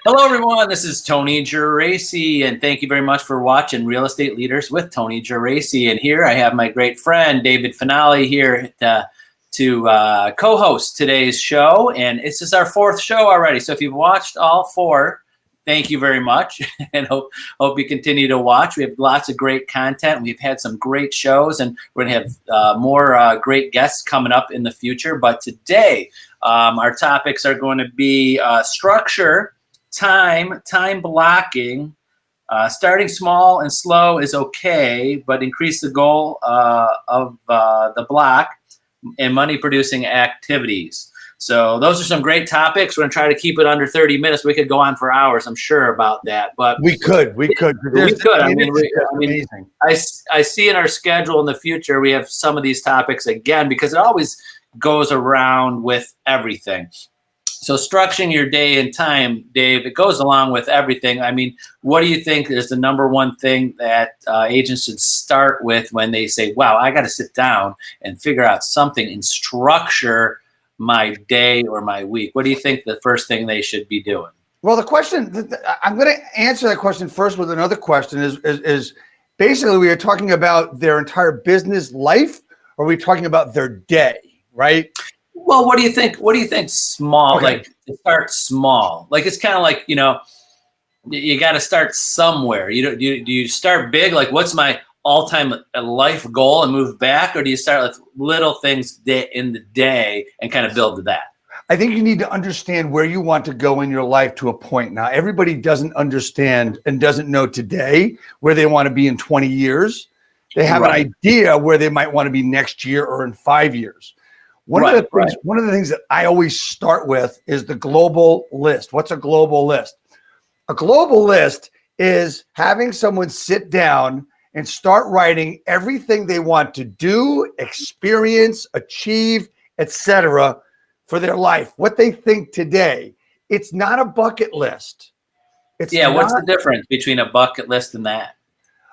Hello, everyone. This is Tony Geraci, and thank you very much for watching Real Estate Leaders with Tony Geraci. And here I have my great friend David Finale here to co-host today's show. And this is our fourth show already. So if you've watched all four, thank you very much, and hope you continue to watch. We have lots of great content. We've had some great shows, and we're going to have more great guests coming up in the future. But today, our topics are going to be structure, time blocking. Starting small and slow is okay, but increase the goal of the block and money-producing activities. So those are some great topics. We're going to try to keep it under 30 minutes. We could go on for hours, I'm sure about that. But we could. I see in our schedule in the future, we have some of these topics again, because it always goes around with everything. So structuring your day and time, Dave, it goes along with everything. I mean, what do you think is the number one thing that agents should start with when they say, wow, I got to sit down and figure out something and structure my day or my week? What do you think the first thing they should be doing? Well, the question, I'm going to answer that question first with another question is basically we are talking about their entire business life, or are we talking about their day, right? Well, what do you think? What do you think small, Okay. like to start small? Like, it's kind of like, you got to start somewhere. Do you start big? Like, what's my all-time life goal and move back? Or do you start with little things in the day and kind of build to that? I think you need to understand where you want to go in your life to a point. Now, everybody doesn't understand and doesn't know today where they want to be in 20 years. They have an idea where they might want to be next year or in 5 years. One of the things that I always start with is the global list. What's a global list? A global list is having someone sit down and start writing everything they want to do, experience, achieve, etc. for their life, what they think today. It's not a bucket list. What's the difference between a bucket list and that?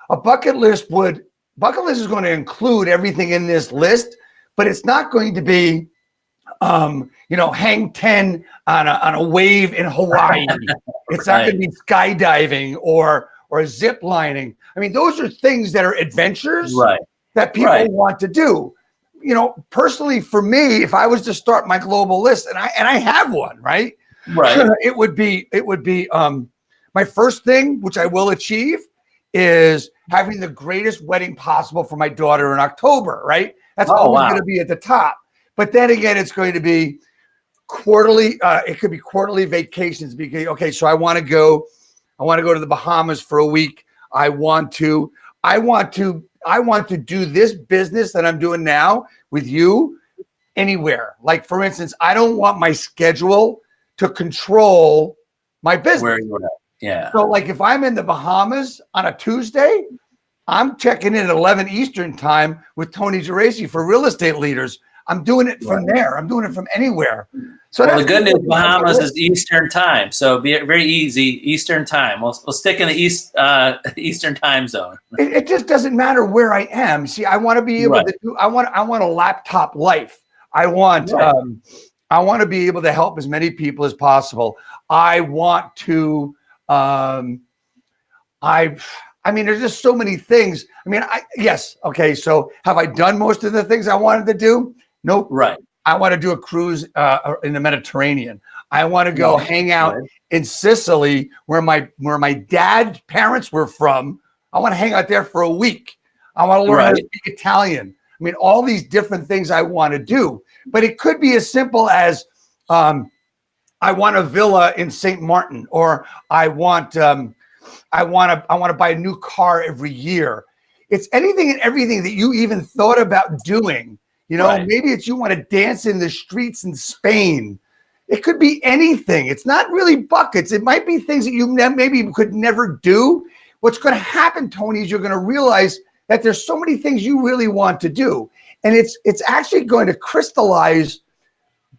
A bucket list is going to include everything in this list, but it's not going to be, hang 10 on a wave in Hawaii. It's not going to be skydiving or zip lining. I mean, those are things that are adventures that people want to do. Personally, for me, if I was to start my global list, and I have one, right? It would be my first thing, which I will achieve, is having the greatest wedding possible for my daughter in October, right? That's always going to be at the top. But then again, it's going to be quarterly. It could be quarterly vacations. Because so I want to go to the Bahamas for a week. I want to do this business that I'm doing now with you anywhere. Like, for instance, I don't want my schedule to control my business. Where you're at. Yeah. So like if I'm in the Bahamas on a Tuesday, I'm checking in at 11 Eastern time with Tony Geraci for Real Estate Leaders. I'm doing it from there. I'm doing it from anywhere. So the good news, Bahamas is Eastern time, so be very easy. Eastern time. We'll stick in the Eastern time zone. It just doesn't matter where I am. See, I want to be able to do. I want a laptop life. I want to be able to help as many people as possible. I want to. I mean, there's just so many things. I mean, yes. Okay. So have I done most of the things I wanted to do? Nope. Right. I want to do a cruise in the Mediterranean. I want to go hang out in Sicily where my dad's parents were from. I want to hang out there for a week. I want to learn how to speak Italian. I mean, all these different things I want to do, but it could be as simple as I want a villa in St. Martin, or I want to buy a new car every year. It's anything and everything that you even thought about doing. Maybe it's you want to dance in the streets in Spain. It could be anything. It's not really buckets. It might be things that you maybe could never do. What's going to happen, Tony, is you're going to realize that there's so many things you really want to do. And it's actually going to crystallize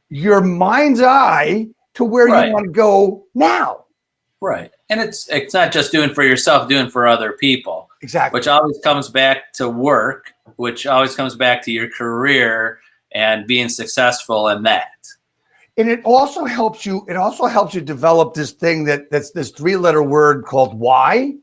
your mind's eye to where you want to go now. Right. And it's not just doing for yourself, doing for other people. Exactly. Which always comes back to work, which always comes back to your career and being successful in that. And it also helps you. It also helps you develop this thing that's this 3-letter word called why.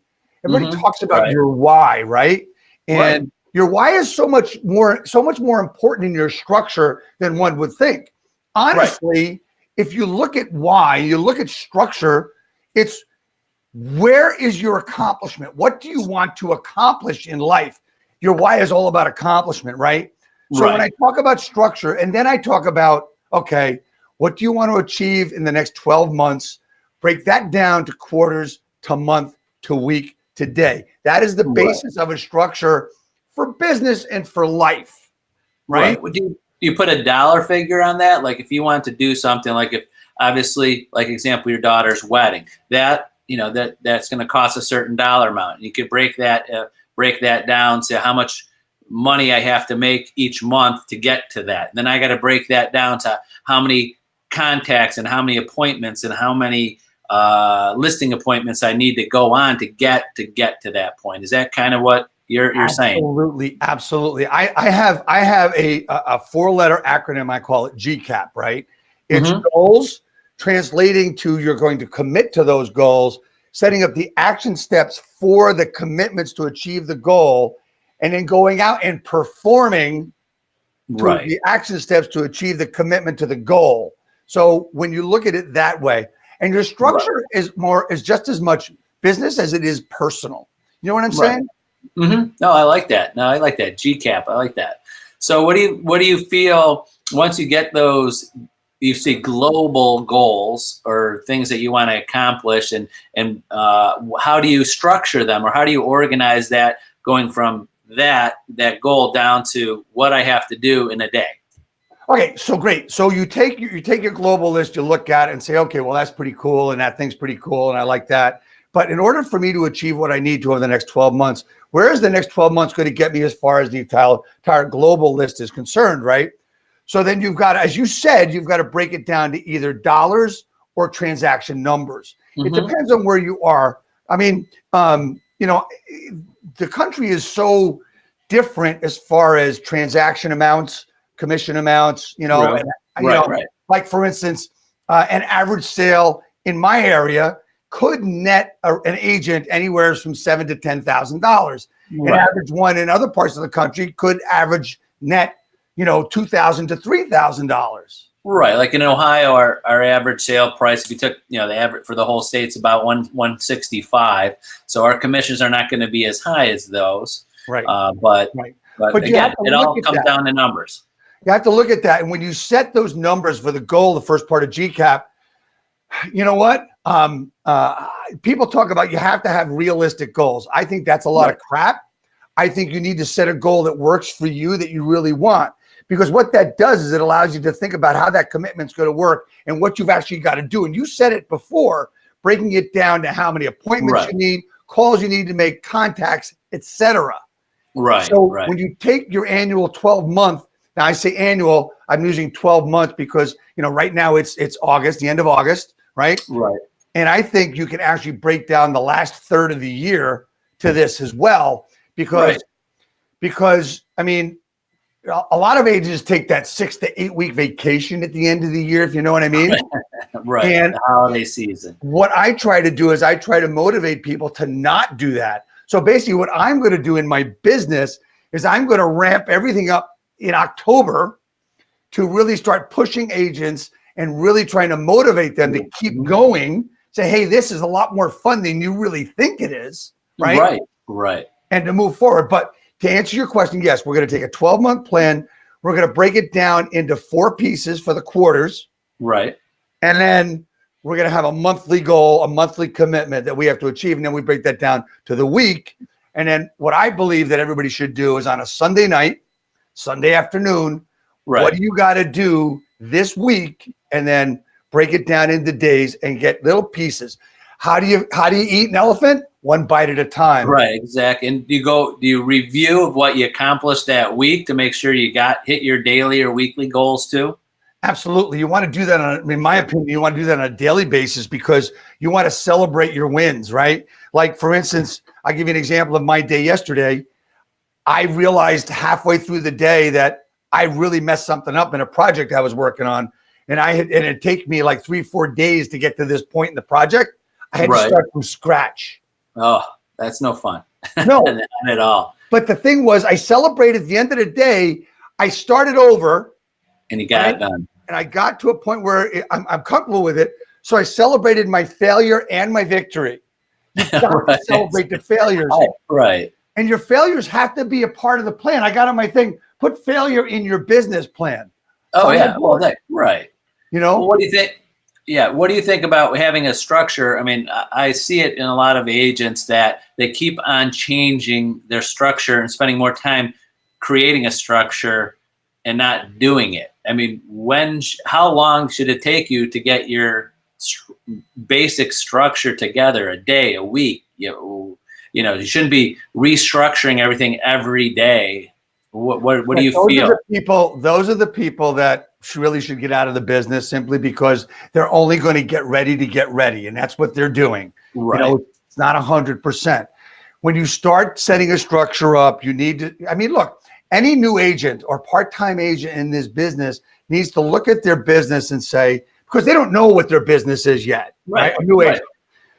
Everybody talks about your why, right? And your why is so much more important in your structure than one would think. Honestly, if you look at why, you look at structure, it's where is your accomplishment? What do you want to accomplish in life? Your why is all about accomplishment, right? So when I talk about structure, and then I talk about, okay, what do you want to achieve in the next 12 months? Break that down to quarters, to month, to week, to day. That is the basis of a structure for business and for life, right? Would you put a dollar figure on that? Like if you want to do something, like if obviously, like example, your daughter's wedding, that that's going to cost a certain dollar amount. You could break that down to how much money I have to make each month to get to that. Then I got to break that down to how many contacts and how many appointments and how many listing appointments I need to go on to get to that point. Is that kind of what you're saying? Absolutely. I have a 4-letter acronym. I call it GCAP, right? It's goals, translating to you're going to commit to those goals, setting up the action steps for the commitments to achieve the goal, and then going out and performing the action steps to achieve the commitment to the goal. So when you look at it that way, and your structure is just as much business as it is personal. You know what I'm saying? No, I like that. No, I like that. GCAP. I like that. So what do you feel once you get those, you see global goals or things that you want to accomplish, and how do you structure them, or how do you organize that, going from that goal down to what I have to do in a day? Okay, so great. So you take your global list, you look at it and say, okay, well, that's pretty cool, and that thing's pretty cool, and I like that. But in order for me to achieve what I need to over the next 12 months, where is the next 12 months going to get me as far as the entire global list is concerned, right? So then you've got, as you said, you've got to break it down to either dollars or transaction numbers. It depends on where you are. I mean, the country is so different as far as transaction amounts, commission amounts, like for instance, an average sale in my area could net an agent anywhere from $7,000 to $10,000. An average one in other parts of the country could average net, $2,000 to $3,000. Right, like in Ohio, our average sale price, if you took the average for the whole state's about 165. So our commissions are not going to be as high as those. But again, it all comes down to numbers. You have to look at that. And when you set those numbers for the goal, the first part of GCAP, you know what? People talk about you have to have realistic goals. I think that's a lot of crap. I think you need to set a goal that works for you, that you really want. Because what that does is it allows you to think about how that commitment's going to work and what you've actually got to do. And you said it before, breaking it down to how many appointments you need, calls you need to make, contacts, etc. So when you take your annual 12-month, now I say annual, I'm using 12 months because right now it's August, the end of August, right? And I think you can actually break down the last third of the year to this as well, because I mean, a lot of agents take that 6 to 8 week vacation at the end of the year, if you know what I mean. And the holiday season. What I try to do is I try to motivate people to not do that. So basically what I'm going to do in my business is I'm going to ramp everything up in October to really start pushing agents and really trying to motivate them to keep going. Say, hey, this is a lot more fun than you really think it is. Right. And to move forward. But to answer your question, yes, we're going to take a 12-month plan. We're going to break it down into 4 pieces for the quarters. And then we're going to have a monthly goal, a monthly commitment that we have to achieve. And then we break that down to the week. And then what I believe that everybody should do is on a Sunday night, Sunday afternoon, what do you got to do this week? And then break it down into days and get little pieces. How do you eat an elephant? One bite at a time. Exactly. And do you review of what you accomplished that week to make sure you hit your daily or weekly goals too? Absolutely. You want to do that in my opinion, you want to do that on a daily basis because you want to celebrate your wins, right? Like for instance, I'll give you an example of my day yesterday. I realized halfway through the day that I really messed something up in a project I was working on. and it'd take me like 3-4 days to get to this point in the project. I had to Right. start from scratch. Oh, that's no fun. No, Not at all. but the thing was, I celebrated at the end of the day. I started over, And you got right? it done. And I got to a point where I'm comfortable with it. So I celebrated my failure and my victory. You've got to celebrate the failures. Right. And your failures have to be a part of the plan. I got on my thing, put failure in your business plan. Oh, yeah. Well, right. You know, well, what do you think? Yeah. What do you think about having a structure? I mean, I see it in a lot of agents that they keep on changing their structure and spending more time creating a structure and not doing it. I mean, how long should it take you to get your basic structure together? A day, a week? You shouldn't be restructuring everything every day. What do you feel? Those are the people that really should get out of the business simply because they're only going to get ready, and that's what they're doing. Right. You know, it's not 100%. When you start setting a structure up, you need to. I mean, look, any new agent or part-time agent in this business needs to look at their business and say, because they don't know what their business is yet, right? A new agent.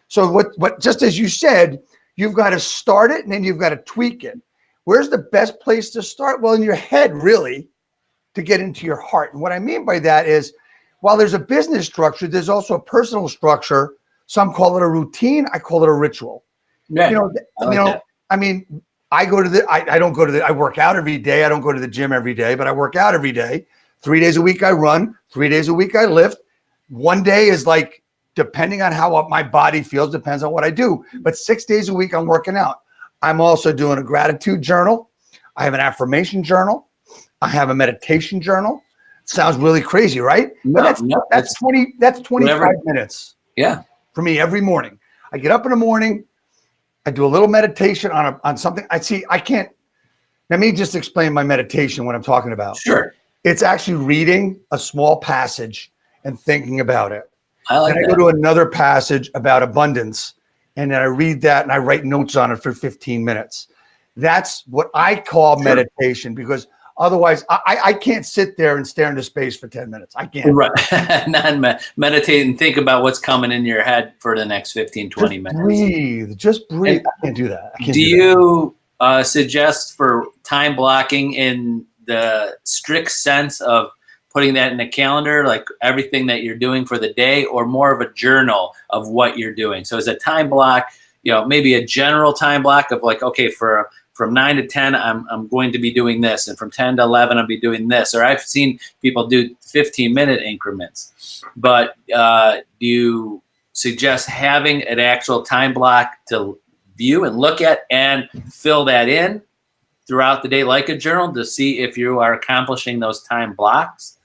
So what? Just as you said, you've got to start it and then you've got to tweak it. Where's the best place to start? Well, in your head, really, to get into your heart. And what I mean by that is, while there's a business structure, there's also a personal structure. Some call it a routine. I call it a ritual. Yeah, I mean, I don't go to I work out every day. I don't go to the gym every day, but I work out every day. 3 days a week I run. 3 days a week I lift. One day is like, depending on how my body feels, depends on what I do. But 6 days a week I'm working out. I'm also doing a gratitude journal. I have an affirmation journal. I have a meditation journal. Sounds really crazy, right? But that's 25 minutes. Yeah. For me every morning. I get up in the morning. I do a little meditation on something. Let me just explain my meditation, what I'm talking about. Sure. It's actually reading a small passage and thinking about it. I like that. I go to another passage about abundance, and then I read that and I write notes on it for 15 minutes. That's what I call meditation, because otherwise I can't sit there and stare into space for 10 minutes. I can't. Right. Not meditate and think about what's coming in your head for the next 15, 20 minutes. Just breathe. I can't do that. Do you suggest for time blocking in the strict sense of putting that in a calendar, like everything that you're doing for the day, or more of a journal of what you're doing? So is a time block, maybe a general time block of like, okay, from 9 to 10, I'm going to be doing this. And from 10 to 11, I'll be doing this. Or I've seen people do 15-minute increments. But do you suggest having an actual time block to view and look at and fill that in throughout the day like a journal to see if you are accomplishing those time blocks?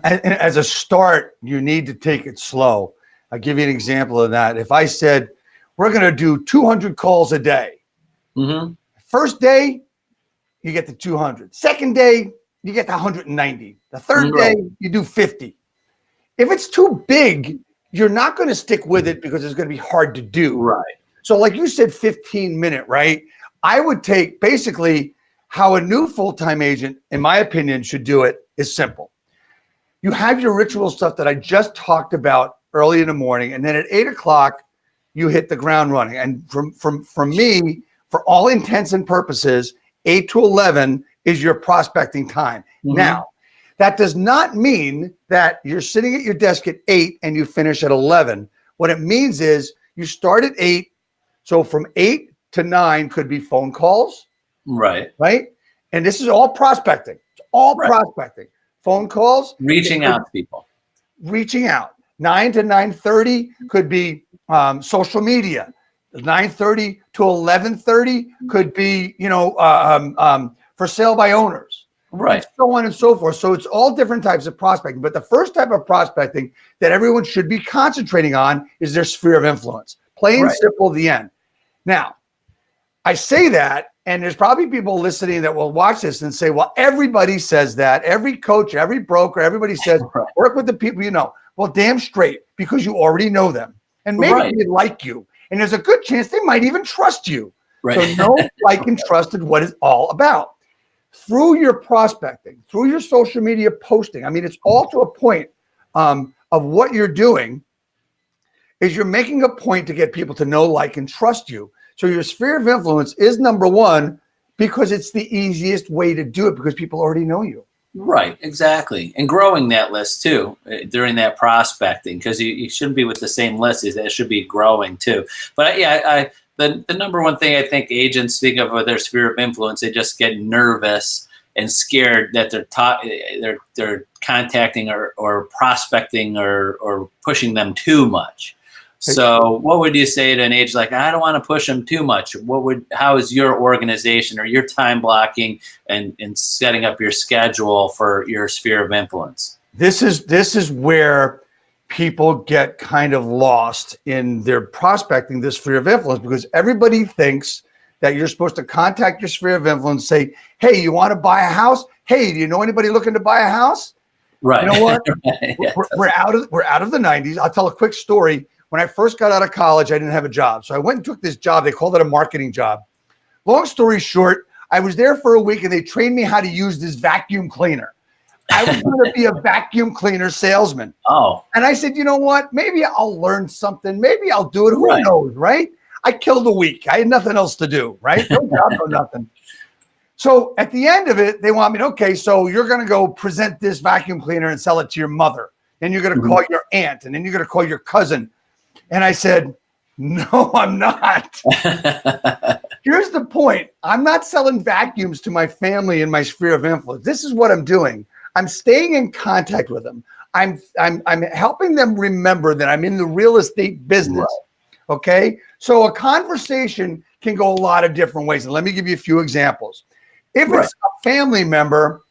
As a start, you need to take it slow. I'll give you an example of that. If I said, we're going to do 200 calls a day. Mm-hmm. First day, you get to 200. Second day, you get to 190. The third day, you do 50. If it's too big, you're not going to stick with it because it's going to be hard to do. Right. So like you said, 15-minute, right? I would take basically how a new full-time agent, in my opinion, should do it is simple. You have your ritual stuff that I just talked about early in the morning, and then at 8 o'clock, you hit the ground running. And from me, for all intents and purposes, 8 to 11 is your prospecting time. Mm-hmm. Now, that does not mean that you're sitting at your desk at 8 and you finish at 11. What it means is you start at 8. So from 8 to 9 could be phone calls. Right. And this is all prospecting. It's all prospecting. Phone calls. Reaching out to people. Reaching out. 9 to 9:30 could be social media. 9:30 to 11:30 could be, for sale by owners. Right. And so on and so forth. So it's all different types of prospecting. But the first type of prospecting that everyone should be concentrating on is their sphere of influence. Plain and simple, the end. Now, I say that, and there's probably people listening that will watch this and say, well, everybody says that. Every coach, every broker, everybody says, work with the people you know. Well, damn straight, because you already know them. And maybe they like you. And there's a good chance they might even trust you. Right. So know, like, and trust is what it's all about. Through your prospecting, through your social media posting, I mean, it's all to a point of what you're doing is you're making a point to get people to know, like, and trust you. So your sphere of influence is number one because it's the easiest way to do it because people already know you. Right, exactly. And growing that list too during that prospecting, because you shouldn't be with the same list. It should be growing too. But the number one thing I think agents speak of with their sphere of influence, they just get nervous and scared that they're contacting or prospecting or pushing them too much. So what would you say to an agent like, I don't want to push them too much? How is your organization or your time blocking and setting up your schedule for your sphere of influence? This is where people get kind of lost in their prospecting this sphere of influence, because everybody thinks that you're supposed to contact your sphere of influence, say, hey, you want to buy a house? Hey, do you know anybody looking to buy a house? Right. You know what? Right. We're out of the 90s. I'll tell a quick story. When I first got out of college, I didn't have a job. So I went and took this job. They called it a marketing job. Long story short, I was there for a week and they trained me how to use this vacuum cleaner. I was going to be a vacuum cleaner salesman. Oh. And I said, you know what? Maybe I'll learn something. Maybe I'll do it. Who knows, right? I killed a week. I had nothing else to do, right? No job, no nothing. So at the end of it, they want me to, okay, so you're going to go present this vacuum cleaner and sell it to your mother. Then you're going to call your aunt, and then you're going to call your cousin. And I said, no, I'm not. Here's the point. I'm not selling vacuums to my family in my sphere of influence. This is what I'm doing. I'm staying in contact with them. I'm helping them remember that I'm in the real estate business. Right. Okay. So a conversation can go a lot of different ways. And let me give you a few examples. If it's a family member,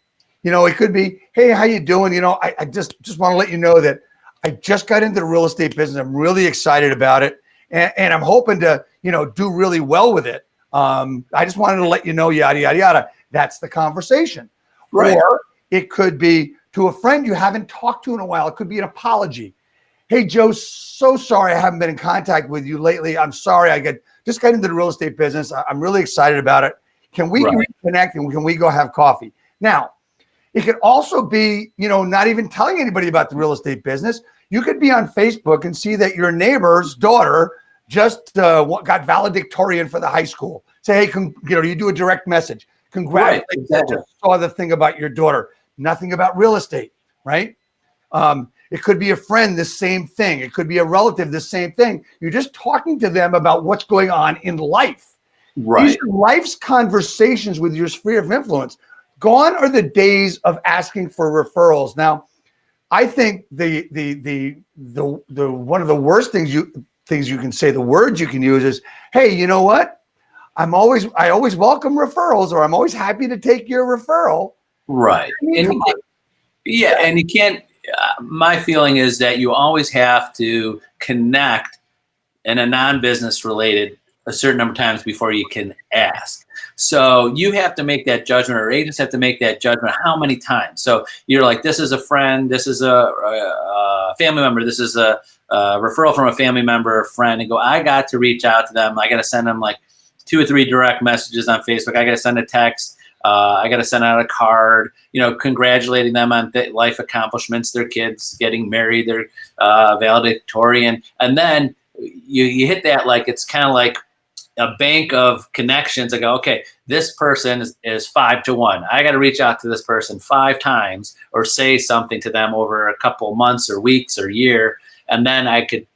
you know, it could be, hey, how you doing? You know, I just want to let you know that I just got into the real estate business. I'm really excited about it. And I'm hoping to, you know, do really well with it. I just wanted to let you know, yada, yada, yada. That's the conversation. Right. Or it could be to a friend you haven't talked to in a while. It could be an apology. Hey, Joe, so sorry I haven't been in contact with you lately. I'm sorry. Just got into the real estate business. I'm really excited about it. Can we reconnect and can we go have coffee? Now, it could also be, you know, not even telling anybody about the real estate business. You could be on Facebook and see that your neighbor's daughter just got valedictorian for the high school. Say, hey, you know, you do a direct message. Congratulations. I just saw the thing about your daughter. Nothing about real estate, right? It could be a friend, the same thing. It could be a relative, the same thing. You're just talking to them about what's going on in life. Right. These are life's conversations with your sphere of influence. Gone are the days of asking for referrals. Now, I think the one of the worst things you can say, the words you can use is, hey, you know what? I always welcome referrals, or I'm always happy to take your referral. Right. And you can't. My feeling is that you always have to connect in a non-business related a certain number of times before you can ask. So you have to make that judgment, or agents have to make that judgment how many times. So you're like, this is a friend, this is a family member, this is a referral from a family member or friend, and go, I got to reach out to them. I got to send them like 2 or 3 direct messages on Facebook. I got to send a text. I got to send out a card, you know, congratulating them on life accomplishments, their kids getting married, their valedictorian. And then you hit that, like, it's kind of like a bank of connections. I go, okay, this person is 5 to 1. I got to reach out to this person 5 times or say something to them over a couple months or weeks or year. And then I could,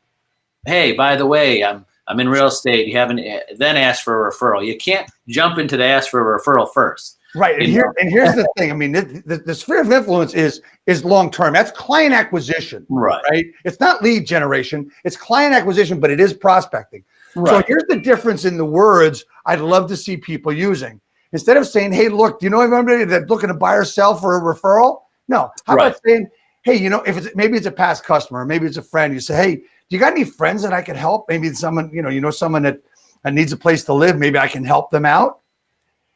hey, by the way, I'm in real estate. You haven't then asked for a referral. You can't jump into the ask for a referral first. Right. And here's the thing. I mean, the sphere of influence is long-term. That's client acquisition. Right. It's not lead generation. It's client acquisition, but it is prospecting. Right. So here's the difference in the words I'd love to see people using. Instead of saying, hey, look, do you know anybody that's looking to buy or sell for a referral? No. How about saying, hey, you know, maybe it's a past customer, maybe it's a friend. You say, hey, do you got any friends that I could help? Maybe it's someone, you know, someone that needs a place to live. Maybe I can help them out.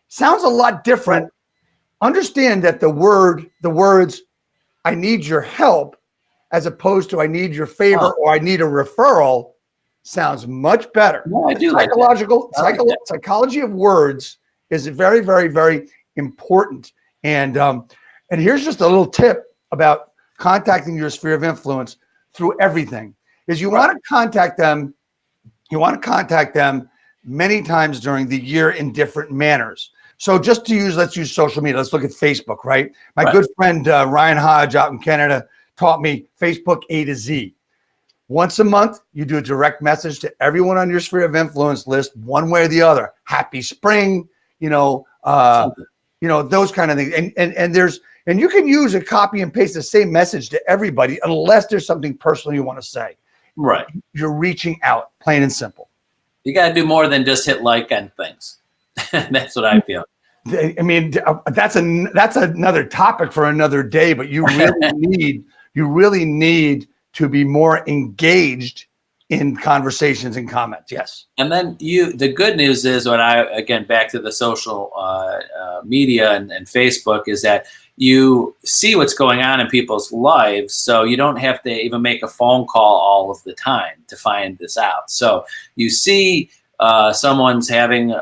Sounds a lot different. Understand that the words, I need your help, as opposed to I need your favor or I need a referral, sounds much better. No, I do. Psychology of words is very, very, very important. And here's just a little tip about contacting your sphere of influence through everything is you want to contact them. You want to contact them many times during the year in different manners. So just to use, let's use social media. Let's look at Facebook, right? My good friend Ryan Hodge out in Canada taught me Facebook A to Z. Once a month, you do a direct message to everyone on your sphere of influence list, one way or the other. Happy spring, those kind of things. And you can use a copy and paste the same message to everybody unless there's something personal you want to say. Right. You're reaching out, plain and simple. You got to do more than just hit like on things. That's what I feel. I mean, that's another topic for another day, but you really need to be more engaged in conversations and comments. Yes. And then the good news is back to the social media and Facebook is that you see what's going on in people's lives. So you don't have to even make a phone call all of the time to find this out. So you see someone's having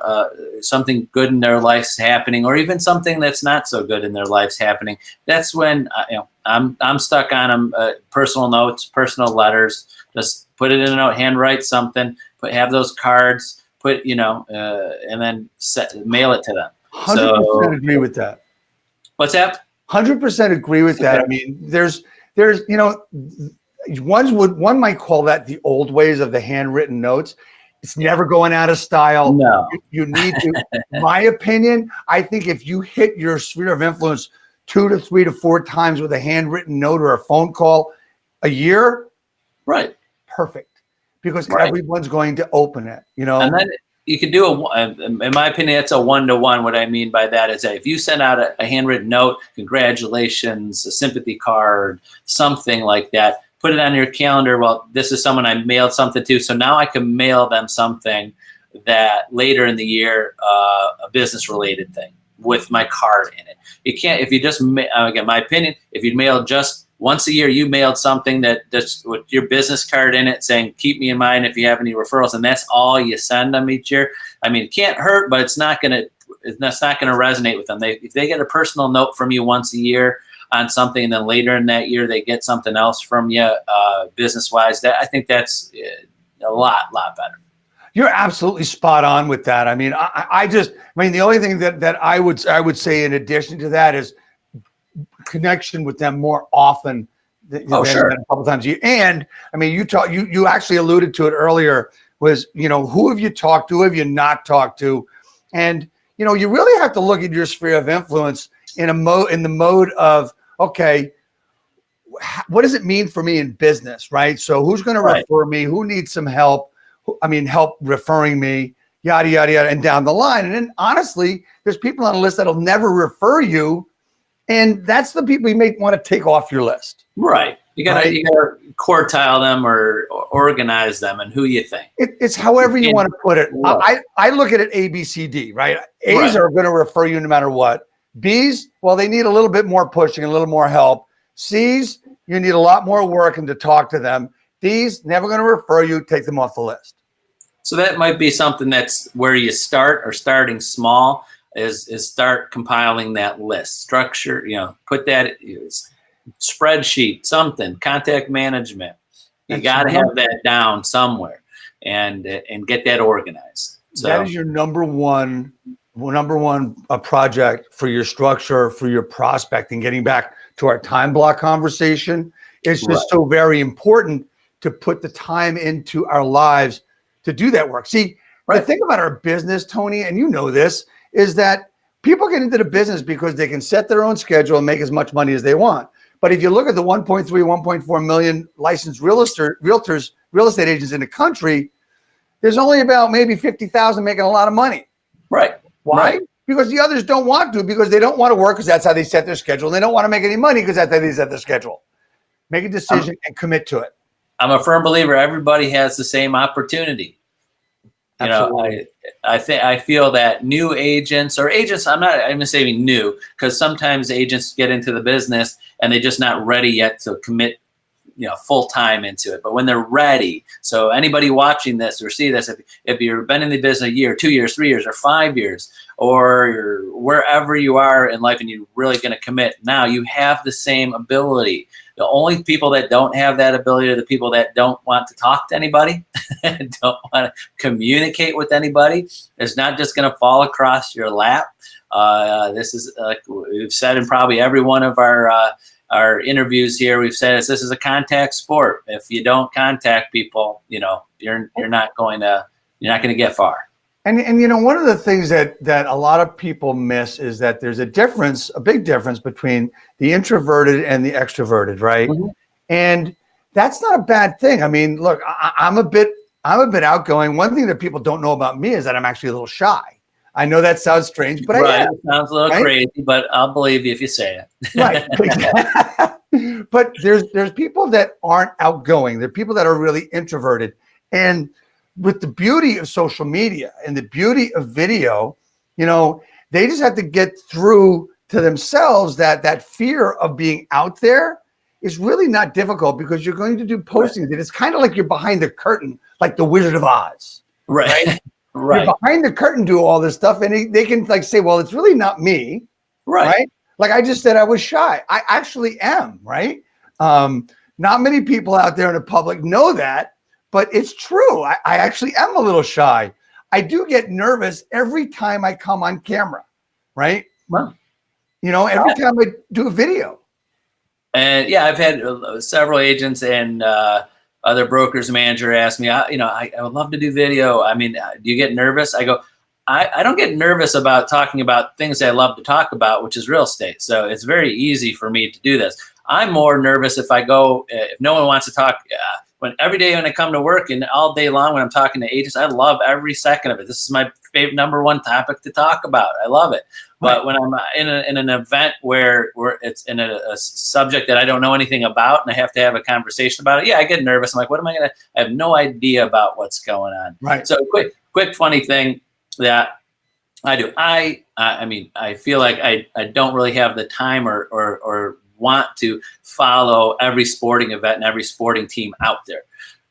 something good in their life's happening, or even something that's not so good in their life's happening. That's when I'm stuck on them. Personal notes, personal letters. Just put it in a note, handwrite something, have those cards, and then mail it to them. 100% agree with that. What's that? 100% agree with that. I mean, there's one might call that the old ways of the handwritten notes. It's never going out of style. No. You need to, my opinion, I think if you hit your sphere of influence 2 to 3 to 4 times with a handwritten note or a phone call a year, right, perfect. Because everyone's going to open it, And then you can do in my opinion, it's a 1-to-1. What I mean by that is that if you send out a handwritten note, congratulations, a sympathy card, something like that, put it on your calendar. Well, this is someone I mailed something to, so now I can mail them something that later in the year, a business-related thing with my card in it. You can't, if you just, again, my opinion, if you mail just once a year, you mailed something that's with your business card in it saying, keep me in mind if you have any referrals, and that's all you send them each year. I mean, it can't hurt, but it's not going to resonate with them. If they get a personal note from you once a year on something, and then later in that year they get something else from you, business-wise, I think that's a lot better. You're absolutely spot on with that. I mean, the only thing that I would say in addition to that is connection with them more often than a couple times a year. And I mean, you actually alluded to it earlier, was, who have you talked to, who have you not talked to? And, you really have to look at your sphere of influence in the mode of, okay, what does it mean for me in business, right? So who's going to refer me? Who needs some help? Help referring me, yada, yada, yada, and down the line. And then honestly, there's people on the list that'll never refer you. And that's the people you may want to take off your list. Right. You gotta quartile them or organize them, and who you think. It's however you want to put it. I look at it A, B, C, D, right? A's are going to refer you no matter what. B's, well, they need a little bit more pushing, a little more help. C's, you need a lot more work and to talk to them. D's, never going to refer you, take them off the list. So that might be something that's where you start, or starting small, is start compiling that list. Structure, put that spreadsheet, something, contact management. You got to have that down somewhere and get that organized. So that is your number one project for your structure, for your prospecting. Getting back to our time block conversation, it's just so very important to put the time into our lives to do that work. See, the thing about our business, Tony, and you know this, is that people get into the business because they can set their own schedule and make as much money as they want. But if you look at the 1.3, 1.4 million licensed real estate agents in the country, there's only about maybe 50,000 making a lot of money. Right. Why? Right. Because the others don't want to, because they don't want to work, because that's how they set their schedule. And they don't want to make any money because that's how they set their schedule. Make a decision and commit to it. I'm a firm believer everybody has the same opportunity. Absolutely. I feel that new agents, or agents, I'm going to say new, because sometimes agents get into the business and they're just not ready yet to commit full time into it, but when they're ready. So anybody watching this or see this, if you've been in the business a year, 2 years, 3 years, or 5 years, or wherever you are in life and you're really going to commit, now you have the same ability. The only people that don't have that ability are the people that don't want to talk to anybody, don't want to communicate with anybody. It's not just going to fall across your lap. This is, like we've said in probably every one of our interviews here, we've said this is a contact sport. If you don't contact people, you're not going to get far. And one of the things that a lot of people miss is that there's a big difference between the introverted and the extroverted, right? Mm-hmm. And that's not a bad thing. I mean, look, I'm a bit outgoing. One thing that people don't know about me is that I'm actually a little shy. I know that sounds strange, but I am. It sounds a little crazy, but I'll believe you if you say it. Right. But there's people that aren't outgoing. There are people that are really introverted. And with the beauty of social media and the beauty of video, they just have to get through to themselves that fear of being out there is really not difficult, because you're going to do postings. And it's kind of like you're behind the curtain, like the Wizard of Oz. Right. Right. You're behind the curtain, do all this stuff, and they can say, well, it's really not me. Right. Like I just said, I was shy. I actually am. Right. Not many people out there in the public know that. But it's true. I actually am a little shy. I do get nervous every time I come on camera, right? Well, every time I do a video. And I've had several agents and other brokers manager ask me, I would love to do video. I mean, do you get nervous? I go, I don't get nervous about talking about things I love to talk about, which is real estate. So it's very easy for me to do this. I'm more nervous if no one wants to talk. Every day when I come to work and all day long when I'm talking to agents, I love every second of it. This is my favorite number one topic to talk about. I love it. But when I'm in an event where it's in a subject that I don't know anything about and I have to have a conversation about it, I get nervous. I'm like, what am I going to? I have no idea about what's going on. Right. So quick funny thing that I do. I feel like I don't really have the time or want to follow every sporting event and every sporting team out there.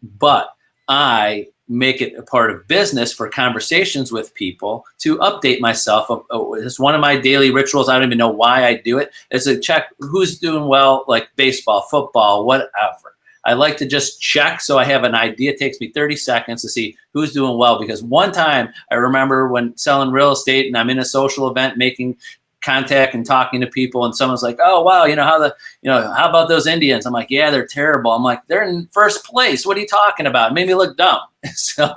But I make it a part of business for conversations with people to update myself. It's one of my daily rituals. I don't even know why I do it. It's to check who's doing well, like baseball, football, whatever. I like to just check so I have an idea. It takes me 30 seconds to see who's doing well. Because one time I remember when selling real estate and I'm in a social event making contact and talking to people, and someone's like, oh wow, how about those Indians? I'm like, yeah, they're terrible. I'm like, they're in first place. What are you talking about? It made me look dumb. So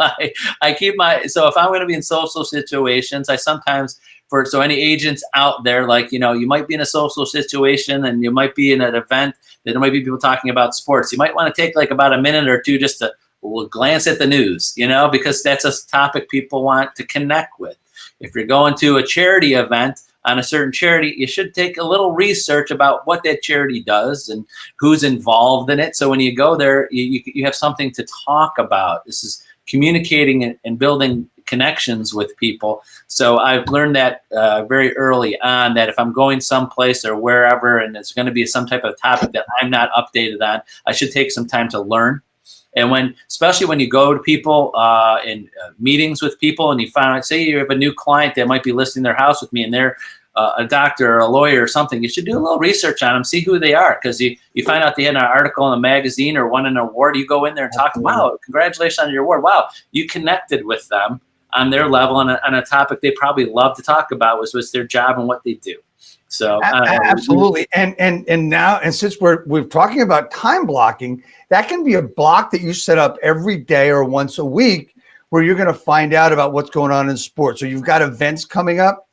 I keep so if I'm going to be in social situations, I sometimes, so any agents out there, like, you might be in a social situation and you might be in an event that there might be people talking about sports. You might want to take like about a minute or two just to glance at the news, because that's a topic people want to connect with. If you're going to a charity event on a certain charity, you should take a little research about what that charity does and who's involved in it. So when you go there, you have something to talk about. This is communicating and building connections with people. So I've learned that very early on, that if I'm going someplace or wherever and it's going to be some type of topic that I'm not updated on, I should take some time to learn. And especially when you go to people in meetings with people and you find out, say you have a new client that might be listing their house with me and they're a doctor or a lawyer or something, you should do a little research on them, see who they are. Because you find out they had an article in a magazine or won an award, you go in there and talk, wow, congratulations on your award. Wow, you connected with them on their level on a topic they probably love to talk about, was their job and what they do. So absolutely. And now, and since we're talking about time blocking, that can be a block that you set up every day or once a week where you're going to find out about what's going on in sports. So you've got events coming up,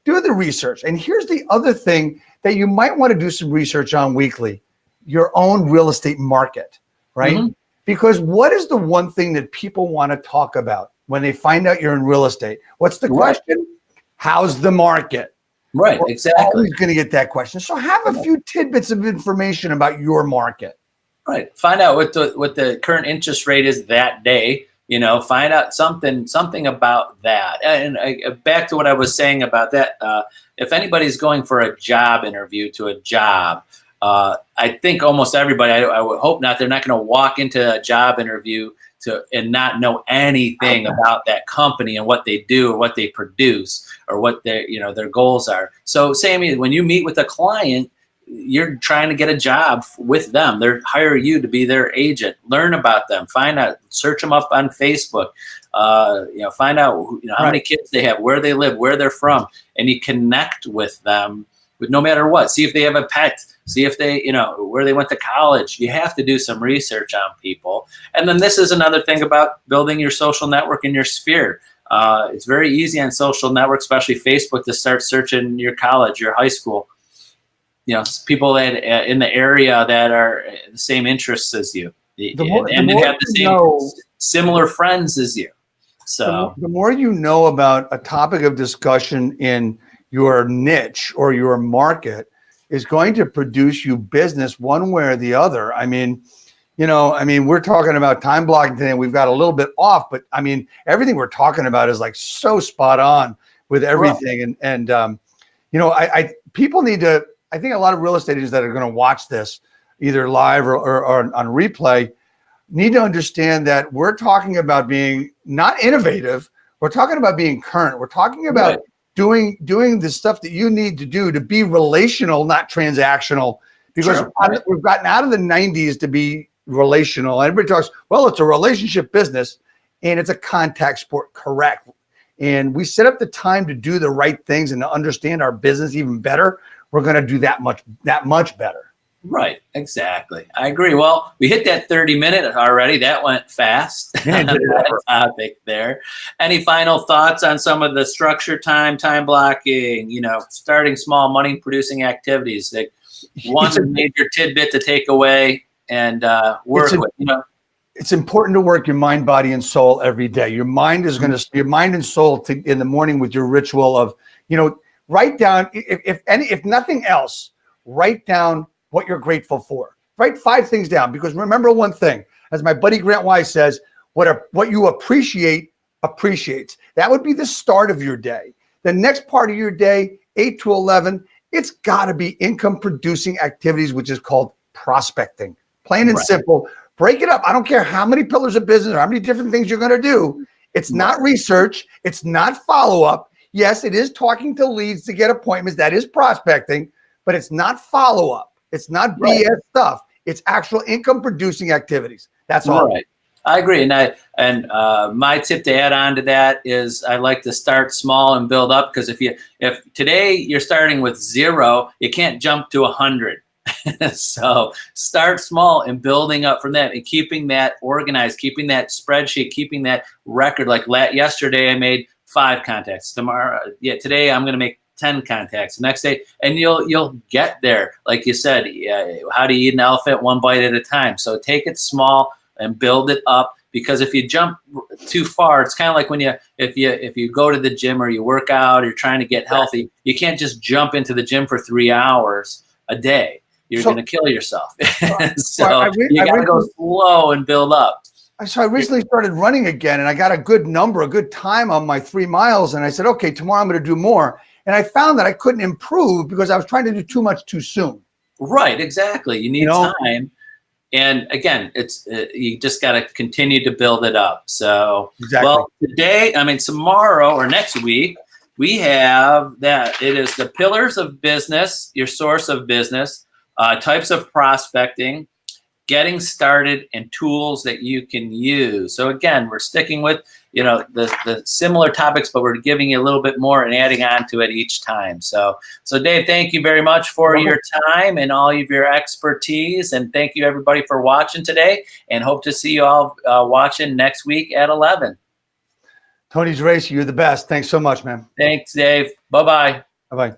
do the research. And here's the other thing that you might want to do some research on weekly: your own real estate market, right? Mm-hmm. Because what is the one thing that people want to talk about when they find out you're in real estate? What's the question? How's the market? Right, exactly. Always going to get that question. So have a few tidbits of information about your market. Right. Find out what the current interest rate is that day. Find out something about that. And back to what I was saying about that, if anybody's going for a job interview to a job, I think almost everybody, I would hope not, they're not going to walk into a job interview and not know anything about that company and what they do or what they produce or what their goals are. So Sammy, when you meet with a client, you're trying to get a job with them. They're hire you to be their agent. Learn about them. Find out. Search them up on Facebook. Find out how many kids they have, where they live, where they're from, and you connect with them with no matter what. See if they have a pet. See if they, where they went to college. You have to do some research on people. And then this is another thing about building your social network in your sphere. It's very easy on social networks, especially Facebook, to start searching your college, your high school. People that in the area that are the same interests as you, and have the same similar friends as you. So the more you know about a topic of discussion in your niche or your market is going to produce you business one way or the other. I mean, we're talking about time blocking today. We've got a little bit off, but I mean, everything we're talking about is like so spot on with everything. And people need to. I think a lot of real estate agents that are going to watch this either live or on replay need to understand that we're talking about being not innovative. We're talking about being current. We're talking about doing the stuff that you need to do to be relational, not transactional, because we've gotten out of the 90s to be relational. Everybody talks, well, it's a relationship business and it's a contact sport. Correct. And we set up the time to do the right things and to understand our business even better. We're going to do that much better. Right. Exactly. I agree. Well, we hit that 30-minute already. That went fast. That topic there. Any final thoughts on some of the structure time blocking, starting small money producing activities that one major tidbit to take away and work with, It's important to work your mind, body, and soul every day. Your mind is your mind and soul in the morning with your ritual of, write down, if nothing else, write down what you're grateful for. Write 5 things down, because remember one thing, as my buddy Grant Wise says, what you appreciate appreciates. That would be the start of your day. The next part of your day, 8 to 11, it's got to be income producing activities, which is called prospecting. Plain and simple. Break it up. I don't care how many pillars of business or how many different things you're going to do. It's not research. It's not follow up. Yes, it is talking to leads to get appointments. That is prospecting, but it's not follow up. It's not BS stuff. It's actual income producing activities. That's all. Right. I agree. And my tip to add on to that is I like to start small and build up, because if today you're starting with 0, you can't jump to 100. So start small and building up from that and keeping that organized, keeping that spreadsheet, keeping that record. Like yesterday, I made 5 contacts. Today I'm going to make 10 contacts. The next day, and you'll get there. Like you said, how do you eat an elephant? One bite at a time. So take it small and build it up. Because if you jump too far, it's kind of like when if you go to the gym or you work out, or you're trying to get healthy, you can't just jump into the gym for 3 hours a day. You're going to kill yourself. So you got to go slow and build up. So I recently started running again, and I got a good time on my 3 miles. And I said, okay, tomorrow I'm going to do more. And I found that I couldn't improve because I was trying to do too much too soon. Right, exactly. You need time. And again, it's you just got to continue to build it up. So, well, tomorrow or next week, we have that. It is the pillars of business, your source of business, types of prospecting, getting started, and tools that you can use. So again, we're sticking with the similar topics, but we're giving you a little bit more and adding on to it each time. So Dave, thank you very much for your time and all of your expertise, and thank you everybody for watching today, and hope to see you all watching next week at 11. Tony Geraci, you're the best. Thanks so much, man. Thanks, Dave. Bye-bye. Bye-bye.